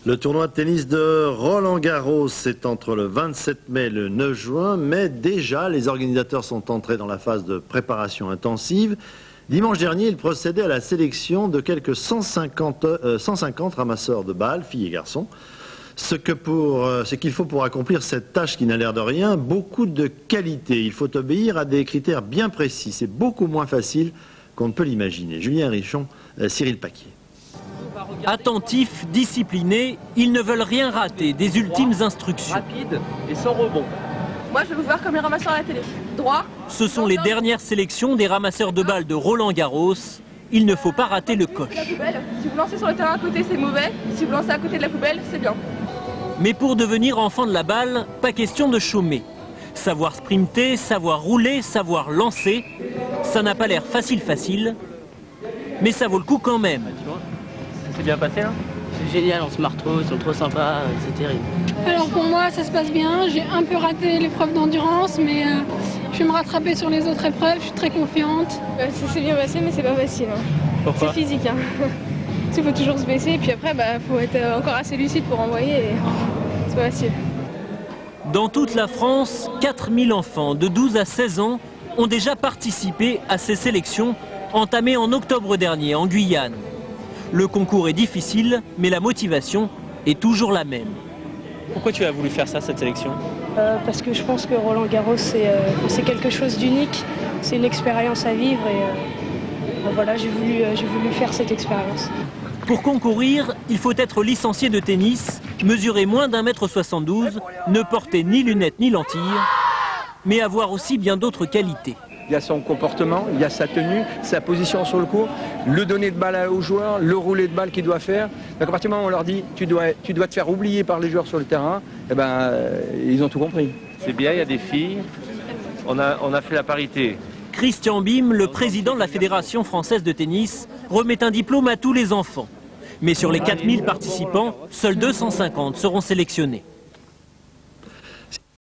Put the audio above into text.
Le tournoi de tennis de Roland-Garros, c'est entre le 27 mai et le 9 juin, mais déjà les organisateurs sont entrés dans la phase de préparation intensive. Dimanche dernier, ils procédaient à la sélection de quelques 150 ramasseurs de balles, filles et garçons. Ce qu'il faut pour accomplir cette tâche qui n'a l'air de rien, beaucoup de qualité. Il faut obéir à des critères bien précis. C'est beaucoup moins facile qu'on ne peut l'imaginer. Julien Richon, Cyril Paquier. Attentifs, disciplinés, ils ne veulent rien rater des ultimes instructions. Rapide et sans rebond. Moi, je vais vous voir comme les ramasseurs à la télé. Droit. Ce sont les dernières sélections des ramasseurs de balles de Roland-Garros. Il ne faut pas rater le coche. Si vous lancez sur le terrain à côté, c'est mauvais. Si vous lancez à côté de la poubelle, c'est bien. Mais pour devenir enfant de la balle, pas question de chômer. Savoir sprinter, savoir rouler, savoir lancer, ça n'a pas l'air facile, mais ça vaut le coup quand même. C'est bien passé là? C'est génial, on se marre trop, ils sont trop sympas, c'est terrible. Alors pour moi ça se passe bien, j'ai un peu raté l'épreuve d'endurance mais je vais me rattraper sur les autres épreuves, je suis très confiante. Ça s'est bien passé mais c'est pas facile. Pourquoi? C'est physique. Il faut toujours se baisser et puis après faut être encore assez lucide pour envoyer et c'est pas facile. Dans toute la France, 4000 enfants de 12 à 16 ans ont déjà participé à ces sélections entamées en octobre dernier en Guyane. Le concours est difficile, mais la motivation est toujours la même. Pourquoi tu as voulu faire ça, cette sélection? Parce que je pense que Roland-Garros, c'est quelque chose d'unique. C'est une expérience à vivre et voilà, j'ai voulu faire cette expérience. Pour concourir, il faut être licencié de tennis, mesurer moins d'1,72 m, ne porter ni lunettes ni lentilles, mais avoir aussi bien d'autres qualités. Il y a son comportement, il y a sa tenue, sa position sur le court, le donner de balle au joueur, le rouler de balle qu'il doit faire. Donc à partir du moment où on leur dit tu dois te faire oublier par les joueurs sur le terrain, eh ben, ils ont tout compris. C'est bien, il y a des filles, on a fait la parité. Christian Bim, le président de la Fédération française de tennis, remet un diplôme à tous les enfants. Mais sur les 4000 participants, seuls 250 seront sélectionnés.